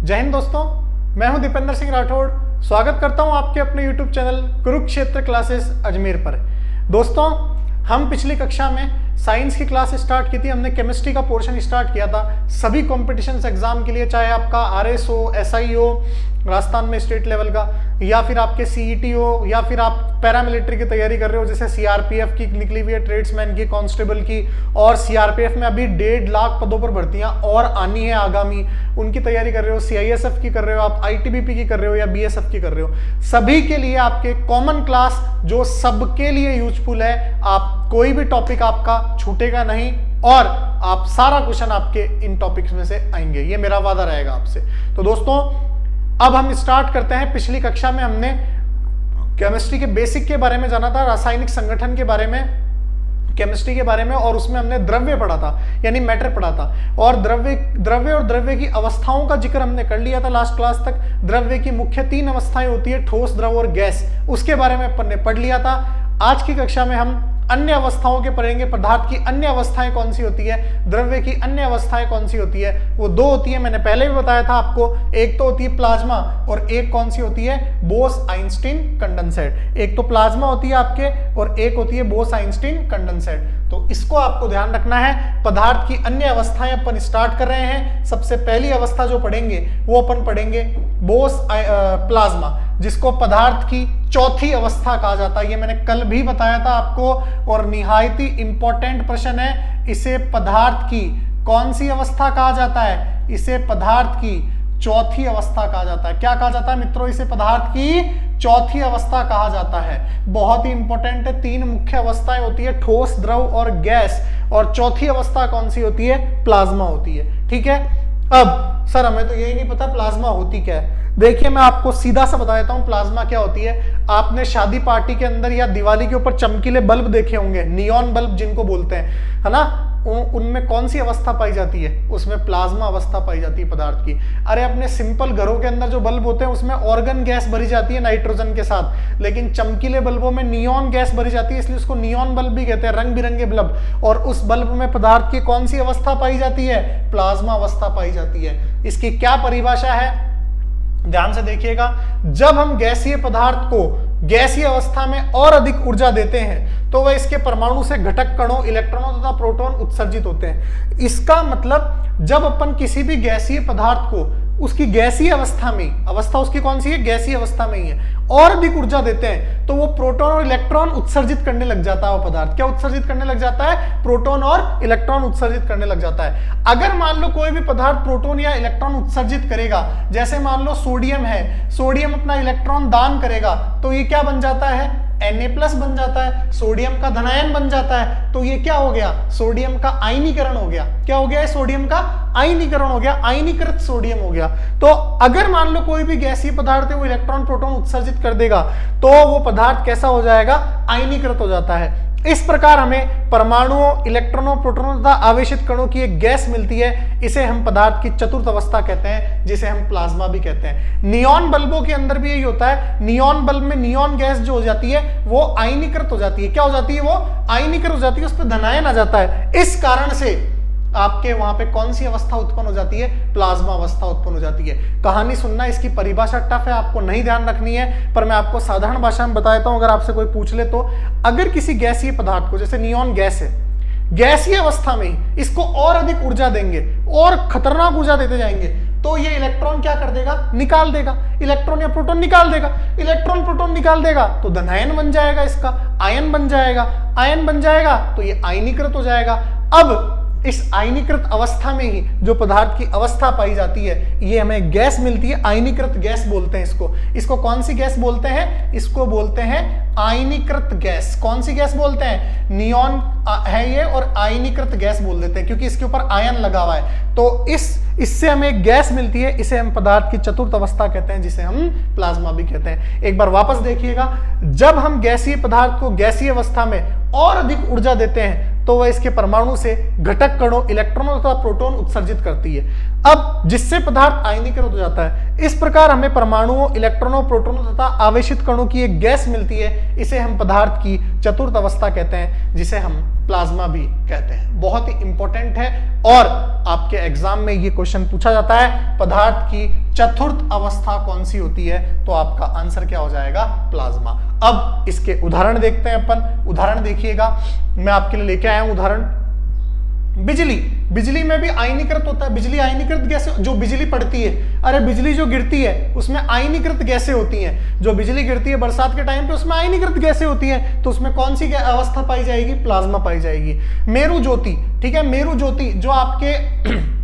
जय हिंद दोस्तों, मैं हूं दीपेंद्र सिंह राठौड़। स्वागत करता हूं आपके अपने YouTube channel Kurukshetra classes Ajmer पर। दोस्तों, हम पिछली कक्षा में साइंस की क्लास स्टार्ट की थी। हमने केमिस्ट्री का पोर्शन स्टार्ट किया था सभी कॉम्पिटिशन्स एग्जाम के लिए, चाहे आपका RS हो, SI हो राजस्थान में स्टेट लेवल का, या फिर आपके CET हो, या फिर आप पैरामिलिट्री की तैयारी कर रहे हो, जैसे CRPF की निकली हुई है, ट्रेड्समैन की, कांस्टेबल की, और CRPF में अभी 1.5 लाख पदों पर भर्तियां और आनी है आगामी, उनकी तैयारी कर रहे हो, CISF की कर रहे हो, आप ITBP की कर रहे हो या BSF की कर रहे हो, सभी के लिए आपके कॉमन क्लास जो सबके लिए यूजफुल है। आप कोई भी टॉपिक आपका छूटेगा नहीं और आप सारा क्वेश्चन आपके इन टॉपिक्स में से आएंगे, ये मेरा वादा रहेगा आपसे। तो दोस्तों, अब हम स्टार्ट करते हैं। पिछली कक्षा में हमने केमिस्ट्री के बेसिक के बारे में जाना था, रासायनिक संगठन के बारे में, केमिस्ट्री के बारे में, और उसमें हमने द्रव्य पढ़ा था, यानी मैटर पढ़ा था, और द्रव्य की अवस्थाओं का जिक्र हमने कर लिया था लास्ट क्लास तक। द्रव्य की मुख्य 3 अवस्थाएं होती है, ठोस, द्रव और गैस, उसके बारे में अपन ने पढ़ लिया था। आज की कक्षा में हम अन्य अवस्थाओं के पढ़ेंगे। पदार्थ की अन्य अवस्थाएं कौन सी होती है, द्रव्य की अन्य अवस्थाएं कौन सी होती है, वो 2 होती है। मैंने पहले भी बताया था आपको, एक तो होती है प्लाज्मा और एक कौन सी होती है, बोस-आइंस्टीन कंडेंसेट। एक तो प्लाज्मा होती है आपके और एक होती है बोस-आइंस्टीन कंडेंसेट। तो इसको आपको ध्यान रखना है। पदार्थ की अन्य अवस्थाएं अपन स्टार्ट कर रहे हैं। सबसे पहली अवस्था जो पढ़ेंगे वो अपन पढ़ेंगे प्लाज्मा, जिसको पदार्थ की चौथी अवस्था कहा जाता है। ये मैंने कल भी बताया था आपको, और निहायत ही इंपॉर्टेंट प्रश्न है। इसे पदार्थ की कौन सी अवस्था कहा जाता है? इसे पदार्थ की चौथी अवस्था कहा जाता है। क्या कहा जाता है मित्रों? इसे पदार्थ की चौथी अवस्था कहा जाता है। बहुत ही इंपॉर्टेंट है। 3 मुख्य अवस्थाएं होती है, ठोस, द्रव और गैस, और चौथी अवस्था कौन सी होती है? प्लाज्मा होती है। ठीक है। अब सर हमें तो यही नहीं पता प्लाज्मा होती क्या है। देखिए, मैं आपको सीधा सा बता देता हूं प्लाज्मा क्या होती है। आपने शादी पार्टी के अंदर या दिवाली के ऊपर चमकीले बल्ब देखे होंगे, नियॉन बल्ब जिनको बोलते हैं, है ना। उनमें कौन सी अवस्था पाई जाती है? उसमें प्लाज्मा अवस्था पाई जाती है पदार्थ की। अरे अपने सिंपल घरों के अंदर जो बल्ब होते हैं उसमें ऑर्गन गैस भरी जाती है नाइट्रोजन के साथ, लेकिन चमकीले बल्बों में नियॉन गैस भरी जाती है, इसलिए उसको नियॉन बल्ब भी कहते हैं, रंग बिरंगे बल्ब। और उस बल्ब में पदार्थ की कौन सी अवस्था पाई जाती है? प्लाज्मा अवस्था पाई जाती है। इसकी क्या परिभाषा है? ध्यान से देखिएगा। जब हम गैसीय पदार्थ को गैसीय अवस्था में और अधिक ऊर्जा देते हैं तो वह इसके परमाणु से घटक कणों, इलेक्ट्रॉनों तथा प्रोटॉन उत्सर्जित होते हैं। इसका मतलब जब अपन किसी भी गैसीय पदार्थ को उसकी गैसीय अवस्था में, अवस्था उसकी कौन सी है? गैसीय अवस्था में ही है, और अधिक ऊर्जा देते हैं तो वो प्रोटॉन और इलेक्ट्रॉन उत्सर्जित करने लग जाता है। वो पदार्थ क्या उत्सर्जित करने लग जाता है? प्रोटॉन और इलेक्ट्रॉन उत्सर्जित करने लग जाता है। अगर मान लो कोई भी पदार्थ प्रोटॉन या इलेक्ट्रॉन उत्सर्जित करेगा, जैसे मान लो सोडियम है, सोडियम अपना इलेक्ट्रॉन दान करेगा, तो ये क्या बन जाता है? Na+ बन जाता है, सोडियम का धनायन बन जाता है। तो ये क्या हो गया? सोडियम का आयनीकरण हो गया। क्या हो गया? सोडियम का आयनीकरण हो गया, आयनीकृत सोडियम हो गया। तो अगर मान लो कोई भी गैसीय पदार्थ है वो इलेक्ट्रॉन प्रोटॉन उत्सर्जित कर देगा तो वो पदार्थ कैसा हो जाएगा? आयनीकृत हो जाता है। इस प्रकार हमें परमाणुओं, इलेक्ट्रॉनों, प्रोटॉनों तथा आवेशित कणों की एक गैस मिलती है। इसे हम पदार्थ की चतुर्थ अवस्था कहते हैं, जिसे हम प्लाज्मा भी कहते हैं। नियॉन बल्बों के अंदर भी यही होता है। नियॉन बल्ब में नियॉन गैस जो हो जाती है वो आयनीकृत हो जाती है। क्या हो जाती है? वो आयनीकृत हो जाती है, उस पर धनायन आ जाता है। इस कारण से आपके वहां पे कौन सी अवस्था उत्पन्न हो जाती है? प्लाज्मा अवस्था उत्पन्न हो जाती है। कहानी सुनना, इसकी परिभाषा टफ है, आपको नहीं ध्यान रखनी है, पर मैं आपको साधारण भाषा में बता देता हूं। अगर आपसे कोई पूछ ले तो अगर किसी गैसीय पदार्थ को, जैसे नियॉन गैस है, गैसीय अवस्था में ही इसको और अधिक ऊर्जा देंगे और खतरनाक ऊर्जा देते जाएंगे तो ये इलेक्ट्रॉन क्या कर देगा? निकाल देगा। इलेक्ट्रॉन या प्रोटॉन निकाल देगा। इलेक्ट्रॉन प्रोटॉन निकाल देगा तो धनायन बन जाएगा, इसका आयन बन जाएगा। आयन बन जाएगा तो ये आयनीकृत हो जाएगा। अब इस आयनीकृत अवस्था में ही जो पदार्थ की अवस्था पाई जाती है, ये हमें गैस मिलती है। आयनीकृत गैस बोलते हैं इसको। इसको कौन सी गैस बोलते हैं? इसको बोलते हैं आयनीकृत गैस। कौन सी गैस बोलते हैं? नियॉन है ये, और आयनीकृत गैस बोल देते हैं क्योंकि इसके ऊपर आयन लगा हुआ है। तो इससे हमें एक गैस मिलती है। इसे हम पदार्थ की चतुर्थ अवस्था कहते हैं, जिसे हम प्लाज्मा भी कहते हैं। एक बार वापस देखिएगा, जब हम गैसीय पदार्थ को गैसीय अवस्था में और अधिक ऊर्जा देते हैं तो वह इसके परमाणु से घटक कणों, इलेक्ट्रॉनों तथा प्रोटॉन उत्सर्जित करती है। अब जिससे पदार्थ आयनीकृत हो जाता है। इस प्रकार हमें परमाणुओं, इलेक्ट्रॉनों, प्रोटॉनों तथा आवेशित कणों की एक गैस मिलती है। इसे हम पदार्थ की चतुर्थ अवस्था कहते हैं, जिसे हम प्लाज्मा भी कहते हैं। बहुत ही इंपॉर्टेंट है और आपके एग्जाम में ये क्वेश्चन पूछा जाता है, पदार्थ की चतुर्थ अवस्था कौन सी होती है, तो आपका आंसर क्या हो जाएगा, प्लाज्मा। अब इसके उदाहरण देखते हैं अपन। उदाहरण देखिएगा, मैं आपके लिए लेके आया हूं उदाहरण। बिजली, बिजली में भी आयनीकृत होता है। बिजली आयनीकृत गैस, जो बिजली पड़ती है, अरे बिजली जो गिरती है उसमें आयनीकृत गैसें होती हैं। जो बिजली गिरती है बरसात के टाइम पे, उसमें आयनीकृत गैसें होती हैं, तो उसमें कौन सी अवस्था पाई जाएगी, प्लाज्मा पाई जाएगी। मेरु ज्योति, ठीक है, मेरु ज्योति जो आपके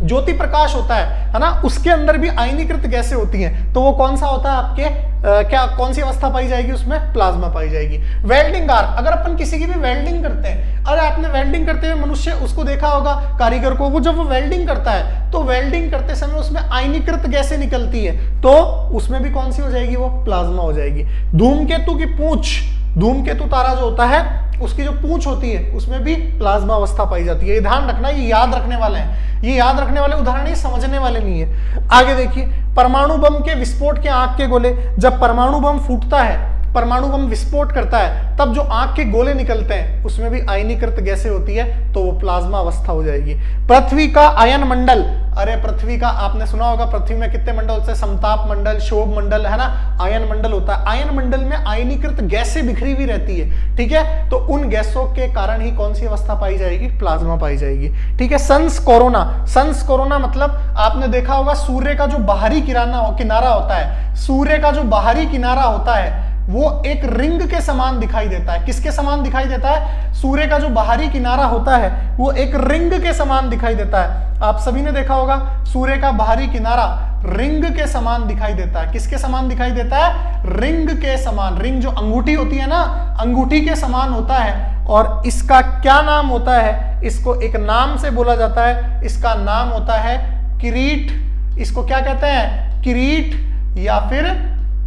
ज्योति प्रकाश होता है ना, उसके अंदर भी आयनीकृत गैसें होती हैं, तो वो कौन सा होता है आपके क्या कौन सी अवस्था पाई जाएगी, उसमें प्लाज्मा पाई जाएगी। वेल्डिंग आर्क, अगर अपन किसी की भी वेल्डिंग करते हैं, अरे आपने वेल्डिंग करते हुए मनुष्य उसको देखा होगा, कारीगर को, वो जब वो वेल्डिंग करता है तो वेल्डिंग करते समय उसमें आयनीकृत गैसें निकलती है, तो उसमें भी कौन सी हो जाएगी, वो प्लाज्मा हो जाएगी। धूमकेतु की पूंछ, धूमकेतु तारा जो होता है उसकी जो पूंछ होती है उसमें भी प्लाज्मा अवस्था पाई जाती है। ये ध्यान रखना, ये याद रखने वाले हैं, ये याद रखने वाले उदाहरण, ये समझने वाले नहीं है। आगे देखिए, परमाणु बम के विस्फोट के आंख के गोले, जब परमाणु बम फूटता है, परमाणु बम विस्फोट करता है, तब जो आंख के गोले निकलते हैं उसमें भी आयनीकृत गैसें होती है, तो वो प्लाज्मा अवस्था हो जाएगी। पृथ्वी का आयन मंडल, अरे पृथ्वी का आपने सुना होगा, पृथ्वी में कितने मंडल होते हैं, समताप मंडल, क्षोभ मंडल, है ना, आयन मंडल होता है। आयन मंडल में आयनीकृत गैसें बिखरी हुई रहती है, ठीक है, तो उन गैसों के कारण ही कौन सी अवस्था पाई जाएगी, प्लाज्मा पाई जाएगी, ठीक है। सन्स कोरोना, सन्स कोरोना मतलब आपने देखा होगा सूर्य का जो बाहरी किनारा होता है, सूर्य का जो बाहरी किनारा होता है वो एक रिंग के समान दिखाई देता है। किसके समान दिखाई देता है, सूर्य का जो बाहरी किनारा होता है वो एक रिंग के समान दिखाई देता है। आप सभी ने देखा होगा सूर्य का बाहरी किनारा रिंग के समान दिखाई देता है। किसके समान दिखाई देता है, रिंग के समान। रिंग जो अंगूठी होती है ना, अंगूठी के समान होता है। और इसका क्या नाम होता है, इसको एक नाम से बोला जाता है, इसका नाम होता है किरीट। इसको क्या कहते हैं, किरीट या फिर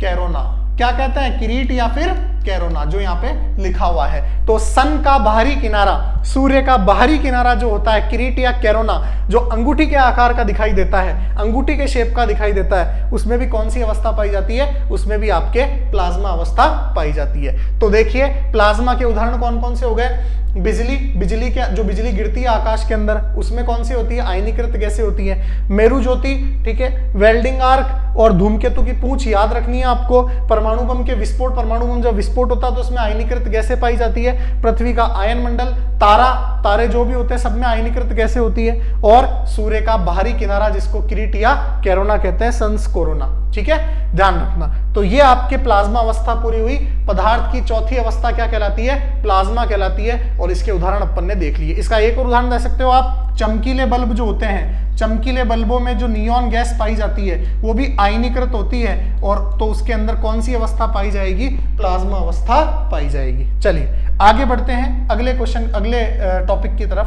कैरोना। क्या कहते हैं, किरीट या फिर कैरोना, जो यहाँ पे लिखा हुआ है। तो सन का बाहरी किनारा, सूर्य का बाहरी किनारा जो होता है, किरीट या कैरोना, जो अंगूठी के आकार का दिखाई देता है, अंगूठी के शेप का दिखाई देता है, उसमें भी कौन सी अवस्था पाई जाती है, उसमें भी आपके प्लाज्मा अवस्था पाई जाती है। तो देखिए प्लाज्मा के उदाहरण कौन कौन से हो गए। बिजली, बिजली के जो बिजली गिरती है आकाश के अंदर, उसमें कौन सी होती है, आयनीकृत गैसें होती है। मेरु ज्योति, ठीक है, वेल्डिंग आर्क और धूमकेतु की पूंछ याद रखनी है आपको। परमाणु बम के विस्फोट, परमाणु बम जब विस्फोट होता है तो उसमें आयनीकृत गैसें पाई जाती है। पृथ्वी का आयन मंडल, तारा, तारे जो भी होते हैं सब में आयनीकृत गैसें होती है। और सूर्य का बाहरी किनारा जिसको किरीट या कैरोना कहते हैं, सन्स कोरोना, ठीक है, ध्यान रखना। तो ये आपके प्लाज्मा अवस्था पूरी हुई। पदार्थ की चौथी अवस्था क्या कहलाती है, प्लाज्मा कहलाती है। और इसके उदाहरण अपन ने देख लिए। इसका एक और उदाहरण दे सकते हो आप, चमकीले बल्ब जो होते हैं, चमकीले बल्बों में जो नियॉन गैस पाई जाती है वो भी आयनीकृत होती है, और तो उसके अंदर कौन सी अवस्था पाई जाएगी, प्लाज्मा अवस्था पाई जाएगी। चलिए आगे बढ़ते हैं अगले क्वेश्चन, अगले टॉपिक की तरफ।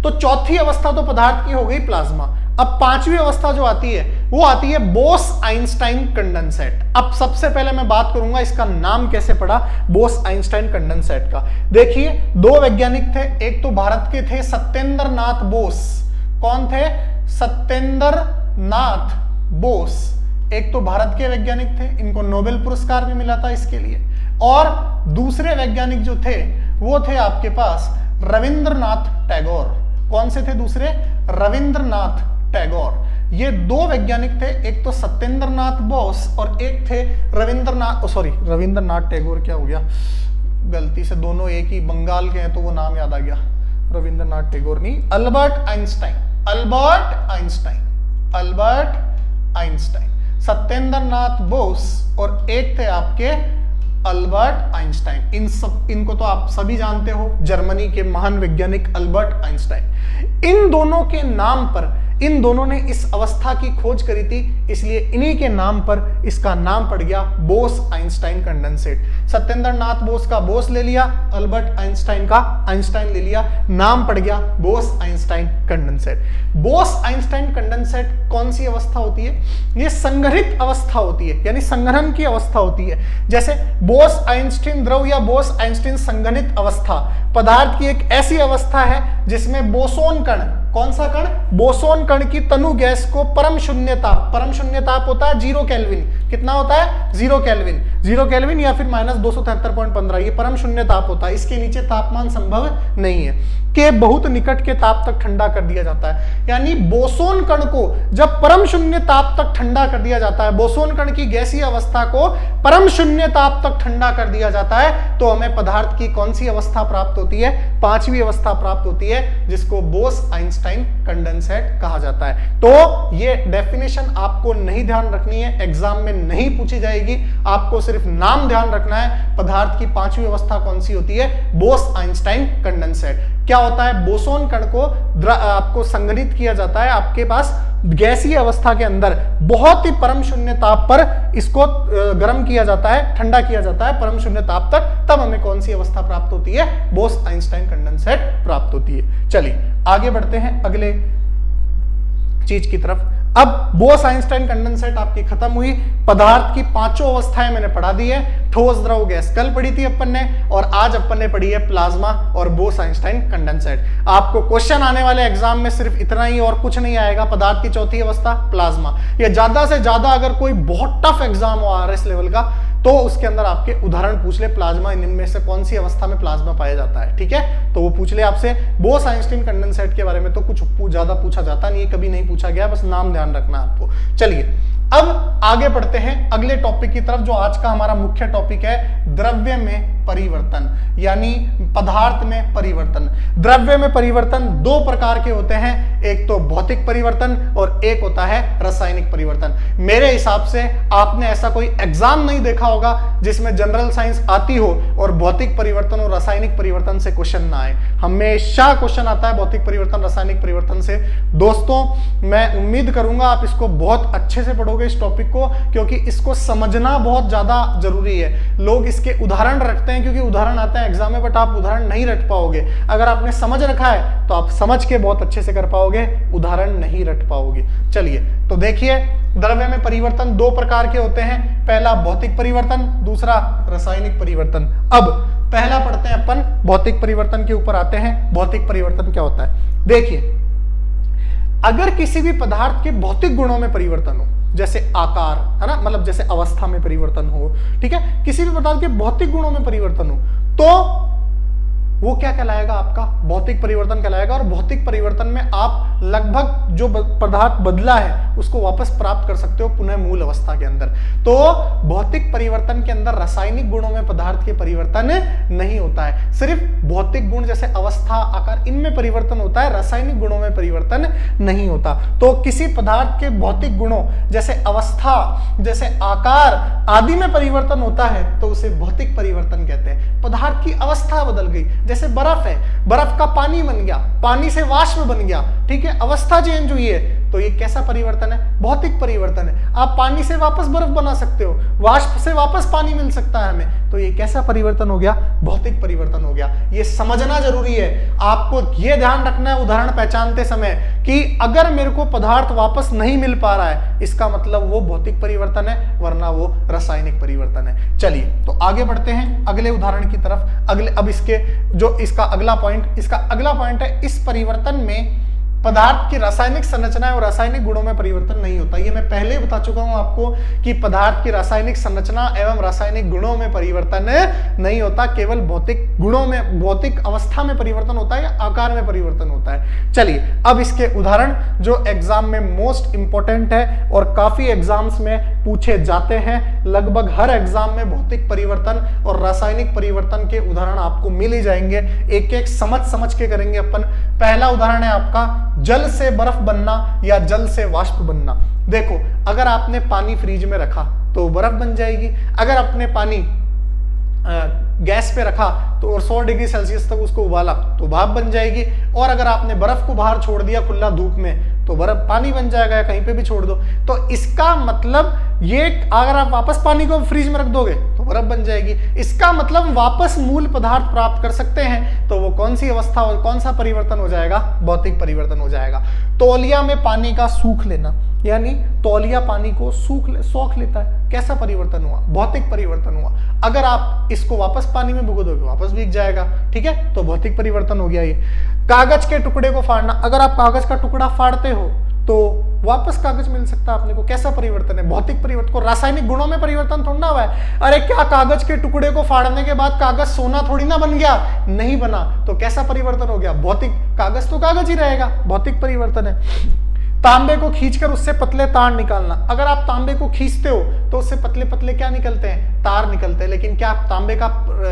तो चौथी अवस्था तो पदार्थ की हो गई, प्लाज्मा। अब पांचवी अवस्था जो आती है वो आती है बोस आइंस्टाइन कंडेंसेट। अब सबसे पहले मैं बात करूंगा इसका नाम कैसे पड़ा, बोस आइंस्टाइन कंडेंसेट का। देखिए दो वैज्ञानिक थे, एक तो भारत के थे सत्येंद्र नाथ बोस। कौन थे, सत्येंद्र नाथ बोस, एक तो भारत के वैज्ञानिक थे, इनको नोबेल पुरस्कार भी मिला था इसके लिए। और दूसरे वैज्ञानिक जो थे वो थे आपके पास रविंद्रनाथ टैगोर। कौन से थे दूसरे, रविंद्रनाथ टैगोर। ये दो वैज्ञानिक थे, एक तो सत्येंद्र नाथ बोस और एक थे रविंद्रनाथ टैगोर। क्या हो गया, गलती से दोनों एक ही बंगाल के हैं तो वो नाम याद आ गया, रविंद्रनाथ टैगोर नहीं, अल्बर्ट आइंस्टाइन। सत्येंद्र नाथ बोस और एक थे आपके अल्बर्ट आइंस्टाइन। इनको तो आप सभी जानते हो, जर्मनी के महान वैज्ञानिक अल्बर्ट आइंस्टाइन। इन दोनों के नाम पर, इन दोनों ने इस अवस्था की खोज करी थी, इसलिए इन्हीं के नाम पर इसका नाम पड़ गया बोस आइंस्टाइन कंडेंसेट। सत्येंद्र नाथ बोस का बोस ले लिया, अल्बर्ट आइंस्टाइन का आइंस्टाइन ले लिया, नाम पड़ गया Bose Einstein condensate. Bose Einstein condensate कौन सी अवस्था होती है, ये संघनित अवस्था होती है, यानी संघनन की अवस्था होती है। जैसे बोस आइंस्टीन द्रव या बोस आइंस्टीन संघनित अवस्था पदार्थ की एक ऐसी अवस्था है जिसमें बोसोन कण, कौन सा कण, बोसोन कण की तनु गैस को परम शून्य ताप होता है 0 केल्विन। कितना होता है, 0 केल्विन, 0 केल्विन या फिर -273.15, ये परम शून्य ताप होता है, इसके नीचे तापमान संभव नहीं है। के बहुत निकट के ताप तक ठंडा कर दिया जाता है। यानी बोसोन कण को जब परम शून्य ताप तक ठंडा कर दिया जाता है, बोसोन कण की गैसीय अवस्था को परम शून्य ताप तक ठंडा कर दिया जाता है, तो हमें पदार्थ की कौन सी अवस्था प्राप्त होती है? पांचवी अवस्था प्राप्त होती है, जिसको बोस आइंस्टाइन कंडेंसेट कहा जाता है। तो ये डेफिनेशन आपको नहीं ध्यान रखनी है, एग्जाम में नहीं पूछी जाएगी, आपको सिर्फ नाम ध्यान रखना है। पदार्थ की पांचवी अवस्था कौन सी होती है? Bose Einstein condensate. क्या होता है? बोसोन कण को आपको संघनित किया जाता है आपके पास गैसीय अवस्था के अंदर, बहुत ही परम शून्य ताप पर इसको गर्म किया जाता है, ठंडा किया जाता है परम शून्य ताप तक, तब हमें कौन सी अवस्था प्राप्त होती है? बोस आइंस्टाइन कंडेंसेट प्राप्त होती है। चलिए आगे बढ़ते हैं अगले चीज की तरफ। अब बोस आइंस्टाइन कंडेंसेट आपकी खत्म हुई, पदार्थ की पांचों अवस्थाएं मैंने पढ़ा दी है। ठोस, द्रव, गैस कल पढ़ी थी अपन ने, और आज अपन ने पढ़ी है प्लाज्मा और बोस आइंस्टाइन कंडेंसेट। आपको क्वेश्चन आने वाले एग्जाम में सिर्फ इतना ही और कुछ नहीं आएगा। पदार्थ की चौथी अवस्था प्लाज्मा, ये ज्यादा से ज्यादा अगर कोई बहुत टफ एग्जाम हो आरएस लेवल का, तो उसके अंदर आपके उदाहरण पूछ ले, प्लाज्मा इनमें से कौन सी अवस्था में प्लाज्मा पाया जाता है, ठीक है, तो वो पूछ ले आपसे। बोस आइंस्टाइन कंडेंसेट के बारे में तो कुछ ज्यादा पूछा जाता नहीं है, कभी नहीं पूछा गया, बस नाम ध्यान रखना आपको। चलिए अब आगे बढ़ते हैं अगले टॉपिक की तरफ, जो आज का हमारा मुख्य टॉपिक है, द्रव्य में परिवर्तन, यानी पदार्थ में परिवर्तन। द्रव्य में परिवर्तन दो प्रकार के होते हैं, एक तो भौतिक परिवर्तन और एक होता है रासायनिक परिवर्तन। मेरे हिसाब से आपने ऐसा कोई एग्जाम नहीं देखा होगा जिसमें जनरल साइंस आती हो और भौतिक परिवर्तन और रासायनिक परिवर्तन से क्वेश्चन ना आए। हमेशा क्वेश्चन आता है भौतिक परिवर्तन, रासायनिक परिवर्तन से। दोस्तों मैं उम्मीद करूंगा आप इसको बहुत अच्छे से पढ़ोगे इस टॉपिक को, क्योंकि इसको समझना बहुत ज्यादा जरूरी है। लोग इसके उदाहरण रखते हैं क्योंकि उदाहरण आता है एग्जाम में, बट आप उदाहरण नहीं रट पाओगे। अगर आपने समझ रखा है तो आप समझ के बहुत अच्छे से कर पाओगे, उदाहरण नहीं रट पाओगे। चलिए तो देखिए, द्रव्य में परिवर्तन दो प्रकार के होते हैं, पहला भौतिक परिवर्तन, दूसरा रासायनिक परिवर्तन। अब पहला पढ़ते हैं अपन, भौतिक परिवर्तन के ऊपर आते हैं। भौतिक परिवर्तन क्या होता है? देखिए, अगर किसी भी पदार्थ के भौतिक गुणों में परिवर्तन हो, जैसे आकार, है ना, मतलब जैसे अवस्था में परिवर्तन हो, ठीक है, किसी भी पदार्थ के भौतिक गुणों में परिवर्तन हो, तो वो क्या कहलाएगा? आपका भौतिक परिवर्तन कहलाएगा। और भौतिक परिवर्तन में आप लगभग जो पदार्थ बदला है उसको वापस प्राप्त कर सकते हो पुनः मूल अवस्था के अंदर। तो भौतिक परिवर्तन के अंदर रासायनिक गुणों में पदार्थ के परिवर्तन नहीं होता है, सिर्फ भौतिक गुण जैसे अवस्था, आकार, इनमें परिवर्तन होता है, रासायनिक गुणों में परिवर्तन नहीं होता। तो किसी पदार्थ के भौतिक गुणों जैसे अवस्था, जैसे आकार आदि में परिवर्तन होता है तो उसे भौतिक परिवर्तन कहते हैं। पदार्थ की अवस्था बदल गई, जैसे बर्फ है, बर्फ का पानी बन गया, पानी से वाष्प बन गया, ठीक है, अवस्था चेंज हुई है, तो ये कैसा परिवर्तन है? भौतिक परिवर्तन है। आप पानी से वापस बर्फ बना सकते हो, वाष्प से वापस पानी मिल सकता है हमें, तो ये कैसा परिवर्तन हो गया? भौतिक परिवर्तन हो गया। ये समझना जरूरी है, आपको ये ध्यान रखना है उदाहरण पहचानते समय कि अगर मेरे को पदार्थ वापस नहीं मिल पा रहा है, इसका मतलब वो भौतिक परिवर्तन है, वरना वो रासायनिक परिवर्तन है। चलिए तो आगे बढ़ते हैं अगले उदाहरण की तरफ। अब इसका अगला पॉइंट है, इस परिवर्तन में पदार्थ की रासायनिक संरचना और रासायनिक गुणों में परिवर्तन नहीं होता। ये मैं पहले ही बता चुका हूं आपको कि पदार्थ की रासायनिक संरचना एवं रासायनिक गुणों में परिवर्तन नहीं होता, केवल भौतिक गुणों में, भौतिक अवस्था में परिवर्तन होता है या आकार में परिवर्तन होता है। चलिए अब इसके उदाहरण जो एग्जाम में मोस्ट इंपॉर्टेंट है और काफी एग्जाम्स में पूछे जाते हैं, लगभग हर एग्जाम में भौतिक परिवर्तन और रासायनिक परिवर्तन के उदाहरण आपको मिल ही जाएंगे। एक एक समझ के करेंगे अपन। पहला उदाहरण है आपका जल से बर्फ बनना या जल से वाष्प बनना। देखो, अगर आपने पानी फ्रिज में रखा तो बर्फ बन जाएगी, अगर आपने पानी गैस पे रखा तो और 100 डिग्री सेल्सियस तक उसको उबाला तो भाप बन जाएगी, और अगर आपने बर्फ को बाहर छोड़ दिया खुला धूप में तो बर्फ पानी बन जाएगा, या कहीं पे भी छोड़ दो। तो इसका मतलब ये, अगर आप वापस पानी को फ्रीज में रख दोगे तो बर्फ बन जाएगी। इसका मतलब वापस मूल पदार्थ प्राप्त कर सकते हैं, तो वो कौन सी अवस्था और कौन सा परिवर्तन हो जाएगा? भौतिक परिवर्तन हो जाएगा। तौलिया में पानी का सूख लेना, यानी तौलिया पानी को सोख लेता है, कैसा परिवर्तन हुआ? भौतिक परिवर्तन हुआ। अगर आप इसको वापस पानी में भिगो दोगे वापस भीग जाएगा, ठीक है, तो भौतिक परिवर्तन हो गया ये। कागज के टुकड़े को फाड़ना, अगर आप कागज का टुकड़ा फाड़ते हो तो वापस कागज मिल सकता है अपने को। कैसा परिवर्तन है? भौतिक परिवर्तन। को रासायनिक गुणों में परिवर्तन थोड़ा ना हुआ है। अरे क्या कागज के टुकड़े को फाड़ने के बाद कागज सोना थोड़ी ना बन गया? नहीं बना। तो कैसा परिवर्तन हो गया? भौतिक। कागज तो कागज ही रहेगा, भौतिक परिवर्तन है। तांबे को खींचकर उससे पतले तार निकालना। अगर आप तांबे को खींचते हो तो उससे पतले पतले क्या निकलते हैं? तार निकलते हैं। लेकिन क्या तांबे का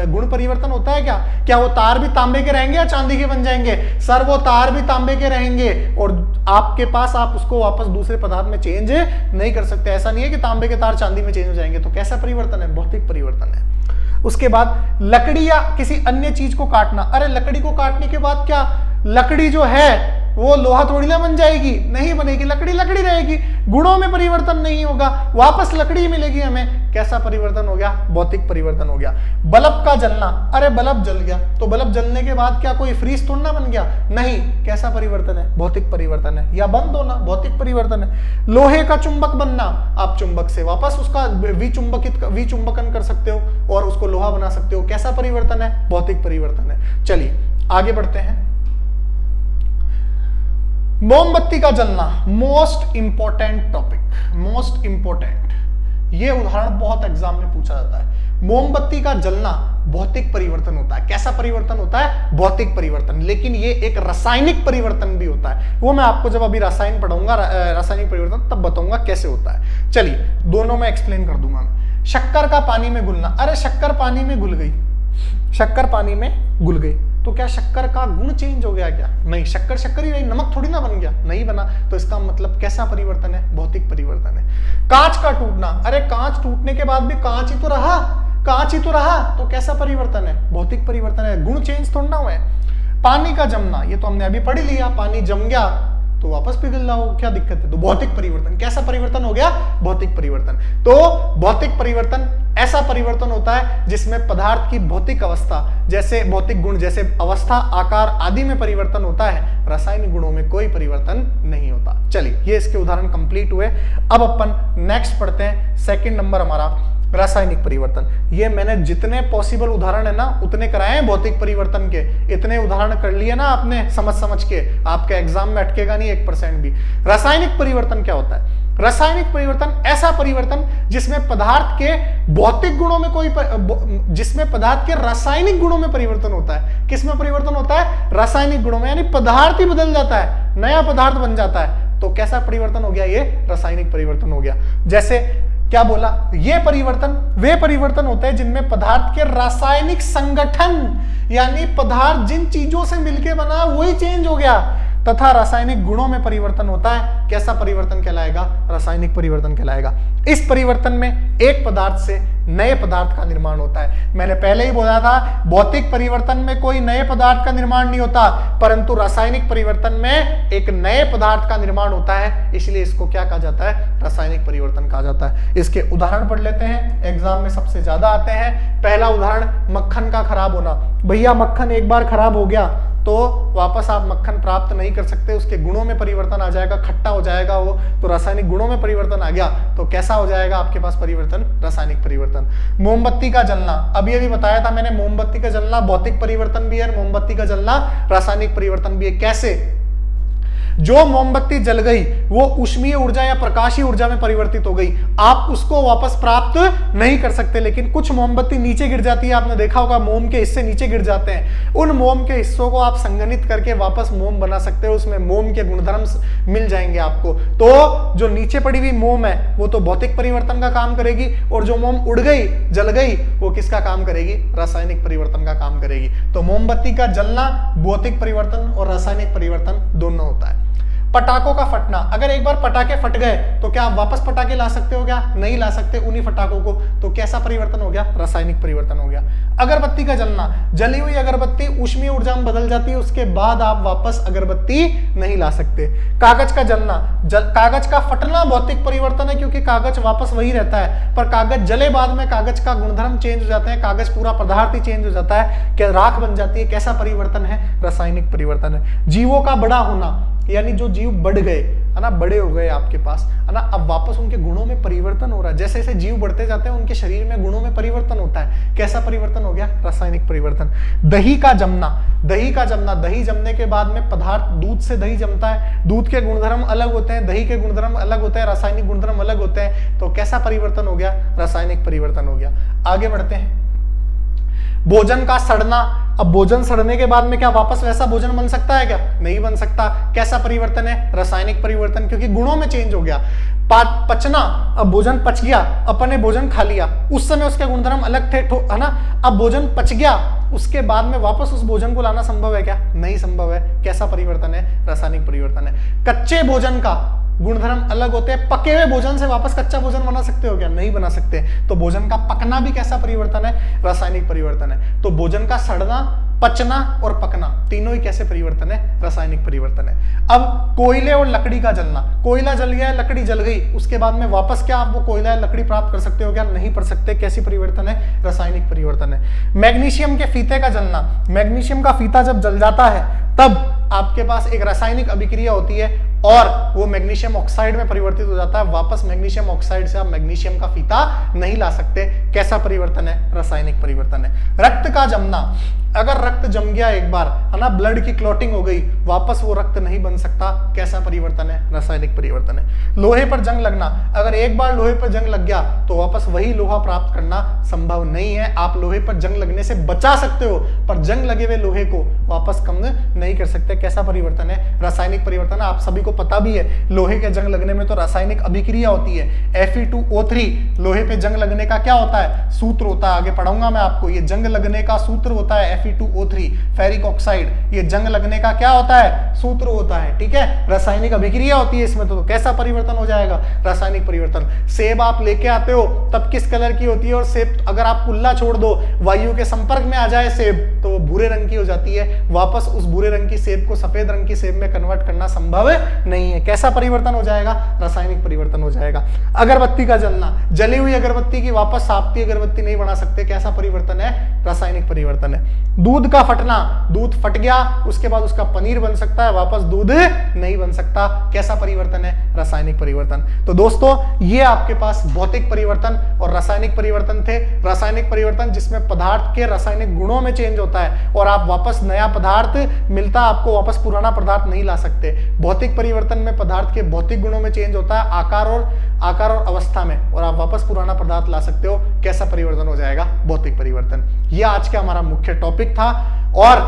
गुण परिवर्तन होता है क्या? क्या वो तार भी तांबे के रहेंगे या चांदी के बन जाएंगे? सर वो तार भी तांबे के रहेंगे और आपके पास, आप उसको वापस दूसरे पदार्थ में चेंज नहीं कर सकते। ऐसा नहीं है कि तांबे के तार चांदी में चेंज हो जाएंगे। तो कैसा परिवर्तन है? भौतिक परिवर्तन है। उसके बाद लकड़ी या किसी अन्य चीज को काटना। अरे लकड़ी को काटने के बाद क्या लकड़ी जो है वो लोहा थोड़ी ना बन जाएगी? नहीं बनेगी। लकड़ी लकड़ी रहेगी, गुणों में परिवर्तन नहीं होगा, वापस लकड़ी मिलेगी हमें। कैसा परिवर्तन हो गया? भौतिक परिवर्तन हो गया। बल्ब का जलना। अरे बल्ब जल गया तो बल्ब जलने के बाद क्या कोई फ्रीज थोड़ा ना बन गया? नहीं। कैसा परिवर्तन है? भौतिक परिवर्तन है। या बंद होना, भौतिक परिवर्तन है। लोहे का चुंबक बनना। आप चुंबक से वापस उसका विचुंबकन कर सकते हो और उसको लोहा बना सकते हो। कैसा परिवर्तन है? भौतिक परिवर्तन है। चलिए आगे बढ़ते हैं। मोमबत्ती का जलना, most important topic, most important. ये उदाहरण बहुत एग्जाम में पूछा जाता है। मोमबत्ती का जलना भौतिक परिवर्तन होता है। कैसा परिवर्तन होता है? भौतिक परिवर्तन। लेकिन ये एक रासायनिक परिवर्तन भी होता है। वो मैं आपको जब अभी रसायन पढ़ाऊंगा, रासायनिक परिवर्तन, तब बताऊंगा कैसे होता है। चलिए दोनों में एक्सप्लेन कर दूंगा मैं। शक्कर का पानी में घुलना। अरे शक्कर पानी में घुल गई, शक्कर पानी में घुल गई तो क्या शक्कर का गुण चेंज हो गया क्या? नहीं, शक्कर शक्कर ही रही, नमक थोड़ी ना बन गया, नहीं बना। तो इसका मतलब कैसा परिवर्तन है? भौतिक परिवर्तन है। कांच का टूटना। अरे कांच टूटने के बाद भी कांच ही तो रहा, कांच ही तो रहा, तो कैसा परिवर्तन है? भौतिक परिवर्तन है, गुण चेंज थोड़ा ना हुआ है। पानी का जमना, ये तो हमने अभी पढ़ लिया, पानी जम गया तो वापस पिघल रहा हो, क्या दिक्कत है? तो भौतिक परिवर्तन। कैसा परिवर्तन हो गया? भौतिक परिवर्तन। तो भौतिक परिवर्तन ऐसा परिवर्तन होता है जिसमें पदार्थ की भौतिक अवस्था, जैसे भौतिक गुण, जैसे अवस्था, आकार आदि में परिवर्तन होता है। रासायनिक गुणों में कोई परिवर्तन नहीं होता। चलिए ये इसके उदाहरण कंप्लीट हुए। अब अपन नेक्स्ट पढ़ते हैं। सेकंड नंबर हमारा रासायनिक परिवर्तन। ये मैंने जितने पॉसिबल उदाहरण है ना उतने कराए हैं भौतिक परिवर्तन के। इतने उदाहरण कर लिए ना आपने समझ के, आपके एग्जाम में अटकेगा नहीं 1% भी। रासायनिक परिवर्तन क्या होता है? रासायनिक परिवर्तन ऐसा परिवर्तन जिसमें पदार्थ के भौतिक गुणों में जिसमें पदार्थ के रासायनिक गुणों में परिवर्तन होता है। किसमें परिवर्तन होता है? रासायनिक गुणों में, यानी पदार्थ ही बदल जाता है, नया पदार्थ बन जाता है। तो कैसा परिवर्तन हो गया? ये रासायनिक परिवर्तन हो गया। जैसे क्या बोला? ये परिवर्तन वे परिवर्तन होते हैं जिनमें पदार्थ के रासायनिक संगठन, यानी पदार्थ जिन चीजों से मिलकर बना वही चेंज हो गया, तथा रासायनिक गुणों में परिवर्तन होता है। कैसा परिवर्तन कहलाएगा? रासायनिक परिवर्तन कहलाएगा। इस परिवर्तन में एक पदार्थ से नए पदार्थ का निर्माण होता है। मैंने पहले ही बोला था भौतिक परिवर्तन में कोई नए पदार्थ का निर्माण नहीं होता, परंतु रासायनिक परिवर्तन में एक नए पदार्थ का निर्माण होता है, इसलिए इसको क्या कहा जाता है? रासायनिक परिवर्तन कहा जाता है। इसके उदाहरण पढ़ लेते हैं, एग्जाम में सबसे ज्यादा आते हैं। पहला उदाहरण मक्खन का खराब होना। भैया मक्खन एक बार खराब हो गया तो वापस आप मक्खन प्राप्त नहीं कर सकते, उसके गुणों में परिवर्तन आ जाएगा, खट्टा हो जाएगा वो। तो रासायनिक गुणों में परिवर्तन आ गया तो कैसा हो जाएगा आपके पास परिवर्तन? रासायनिक परिवर्तन। मोमबत्ती का जलना, अभी बताया था मैंने, मोमबत्ती का जलना भौतिक परिवर्तन भी है, मोमबत्ती का जलना रासायनिक परिवर्तन भी है। कैसे? जो मोमबत्ती जल गई वो ऊष्मीय ऊर्जा या प्रकाशीय ऊर्जा में परिवर्तित हो गई, आप उसको वापस प्राप्त नहीं कर सकते। लेकिन कुछ मोमबत्ती नीचे गिर जाती है, आपने देखा होगा मोम के हिस्से नीचे गिर जाते हैं, उन मोम के हिस्सों को आप संघनित करके वापस मोम बना सकते हो, उसमें मोम के गुणधर्म मिल जाएंगे आपको। तो जो नीचे पड़ी हुई मोम है वो तो भौतिक परिवर्तन का काम करेगी, और जो मोम उड़ गई, जल गई, वो किसका काम करेगी? रासायनिक परिवर्तन का काम करेगी। तो मोमबत्ती का जलना भौतिक परिवर्तन और रासायनिक परिवर्तन दोनों होता है। पटाखों का फटना, अगर एक बार पटाखे फट गए तो क्या आप वापस पटाखे ला सकते हो? क्या नहीं ला सकते उन्हीं पटाखों को। तो कैसा परिवर्तन हो गया? रासायनिक परिवर्तन हो गया। अगरबत्ती का जलना, जली हुई अगरबत्ती ऊष्मीय ऊर्जा में बदल जाती है, उसके बाद आप वापस अगरबत्ती नहीं ला सकते। कागज का जलना, कागज का फटना भौतिक परिवर्तन है, क्योंकि कागज वापस वही रहता है, पर कागज जले बाद में कागज का गुणधर्म चेंज हो जाते हैं, कागज पूरा पदार्थ ही चेंज हो जाता है, क्या राख बन जाती है। कैसा परिवर्तन है? रासायनिक परिवर्तन है। जीवों का बड़ा होना, यानी जो जीव बढ़ गए, है ना, बड़े हो गए आपके पास, है ना, अब वापस उनके गुणों में परिवर्तन हो रहा है। जैसे जैसे जीव बढ़ते जाते हैं उनके शरीर में गुणों में परिवर्तन होता है। कैसा परिवर्तन हो गया? रासायनिक परिवर्तन। दही का जमना, दही का जमना, दही जमने के बाद में पदार्थ, दूध से दही जमता है, दूध के गुणधर्म अलग होते हैं, दही के गुणधर्म अलग होते हैं, रासायनिक गुणधर्म अलग होते हैं। तो कैसा परिवर्तन हो गया? रासायनिक परिवर्तन हो गया। आगे बढ़ते हैं। भोजन का सड़ना, अब भोजन सड़ने के बाद में क्या वापस वैसा भोजन बन सकता है क्या? नहीं बन सकता। कैसा परिवर्तन है? रासायनिक परिवर्तन, क्योंकि गुणों में चेंज हो गया। पचना, अब भोजन पच गया, अपन ने भोजन खा लिया, उस समय उसके गुणधर्म अलग थे, है ना, अब भोजन पच गया, उसके बाद में वापस उस भोजन को लाना संभव है क्या? नहीं संभव है। कैसा परिवर्तन है? रासायनिक परिवर्तन है। कच्चे भोजन का गुणधर्म अलग होते हैं, पके हुए भोजन से वापस कच्चा भोजन बना सकते हो क्या? नहीं बना सकते। तो भोजन का पकना भी कैसा परिवर्तन है? रासायनिक परिवर्तन है। तो भोजन का सड़ना, पचना और पकना तीनों ही कैसे परिवर्तन है? रासायनिक परिवर्तन है। अब कोयले और लकड़ी का जलना, कोयला जल गया, लकड़ी जल गई, उसके बाद में वापस क्या आप वो कोयला या लकड़ी प्राप्त कर सकते हो क्या? नहीं कर सकते। कैसी परिवर्तन है? रासायनिक परिवर्तन है। मैग्नीशियम के फीते का जलना, मैग्नीशियम का फीता जब जल जाता है तब आपके पास एक रासायनिक अभिक्रिया होती है और वो मैग्नीशियम ऑक्साइड में परिवर्तित हो जाता है। वापस मैग्नीशियम ऑक्साइड से आप मैग्नीशियम का फीता नहीं ला सकते। कैसा परिवर्तन है? रासायनिक परिवर्तन है। रक्त का जमना, अगर रक्त जम गया एक बार, है ना, ब्लड की क्लॉटिंग हो गई, वापस वो रक्त नहीं बन सकता। कैसा परिवर्तन है? रासायनिक परिवर्तन है। लोहे पर जंग लगना, अगर एक बार लोहे पर जंग लग गया तो वापस वही लोहा प्राप्त करना संभव नहीं है। आप लोहे पर जंग लगने से बचा सकते हो, पर जंग लगे हुए लोहे को वापस कम नहीं कर सकते। कैसा परिवर्तन है? रासायनिक परिवर्तन है। आप सभी को पता भी है, लोहे के जंग लगने में तो रासायनिक अभिक्रिया होती है। Fe2O3 लोहे पे जंग लगने का क्या होता है? सूत्र होता है। आगे पढ़ाऊंगा मैं आपको। ये जंग लगने का सूत्र होता है Fe2O3, फेरिक ऑक्साइड। ये जंग लगने का क्या होता है? सूत्र होता है। ठीक है, रासायनिक अभिक्रिया होती है इसमें। तो कैसा परिवर्तन हो जाएगा? रासायनिक परिवर्तन। सेब आप लेके आते हो तब किस कलर की होती है, और सेब अगर आप खुला छोड़ दो, वायु के संपर्क में आ जाए सेब, तो वो भूरे रंग की हो जाती है। वापस उस भूरे रंग की सेब को सफेद रंग की सेब में कन्वर्ट करना संभव नहीं है। कैसा परिवर्तन हो जाएगा? रासायनिक परिवर्तन हो जाएगा। अगरबत्ती का जलना, जली हुई अगरबत्ती की वापस साबती अगरबत्ती नहीं बना सकते। कैसा परिवर्तन है? रासायनिक परिवर्तन है। दूध का फटना, दूध फट गया, उसके बाद उसका पनीर बन सकता है, वापस दूध नहीं बन सकता। कैसा परिवर्तन है? रासायनिक परिवर्तन। तो दोस्तों, ये आपके पास भौतिक परिवर्तन और रासायनिक परिवर्तन थे। रासायनिक परिवर्तन जिसमें पदार्थ के रासायनिक गुणों में चेंज होता है और आप वापस नया पदार्थ मिलता, आपको वापस पुराना पदार्थ नहीं ला सकते। भौतिक परिवर्तन में पदार्थ के भौतिक गुणों में चेंज होता है, आकार और अवस्था में, और आप वापस पुराना पदार्थ ला सकते हो। कैसा परिवर्तन हो जाएगा? भौतिक परिवर्तन। यह आज का हमारा मुख्य टॉपिक था और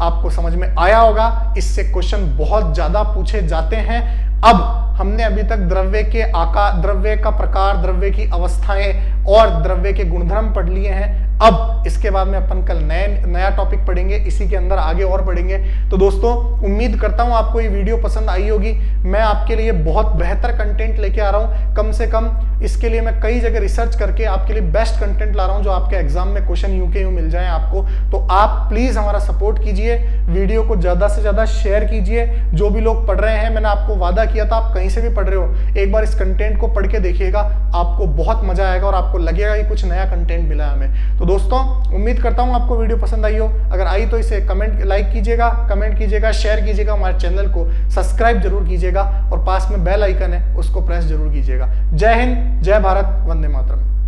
आपको समझ में आया होगा। इससे क्वेश्चन बहुत ज्यादा पूछे जाते हैं। अब हमने अभी तक द्रव्य के आकार, द्रव्य का प्रकार, द्रव्य की अवस्थाएं और द्रव्य के गुणधर्म पढ़ लिए हैं। अब इसके बाद में अपन कल नया टॉपिक पढ़ेंगे, इसी के अंदर आगे और पढ़ेंगे। तो दोस्तों, उम्मीद करता हूं आपको ये वीडियो पसंद आई होगी। मैं आपके लिए बहुत बेहतर कंटेंट लेके आ रहा हूं। कम से कम इसके लिए मैं कई जगह रिसर्च करके आपके लिए बेस्ट कंटेंट ला रहा हूं, जो आपके एग्जाम में क्वेश्चन यूं के यूं मिल जाए आपको। तो आप प्लीज हमारा सपोर्ट कीजिए, वीडियो को ज्यादा से ज्यादा शेयर कीजिए। जो भी लोग पढ़ रहे हैं, मैंने आपको वादा किया था, आप कहीं से भी पढ़ रहे हो, एक बार इस कंटेंट को पढ़ के देखिएगा, आपको बहुत मजा आएगा और आपको लगेगा कि कुछ नया कंटेंट मिला है हमें। तो दोस्तों, उम्मीद करता हूं आपको वीडियो पसंद आई हो। अगर आई तो इसे लाइक कीजिएगा, कमेंट कीजिएगा, शेयर कीजिएगा, हमारे चैनल को सब्सक्राइब जरूर कीजिएगा और पास में बेल आइकन है उसको प्रेस जरूर कीजिएगा। जय हिंद, जय भारत, वंदे मातरम।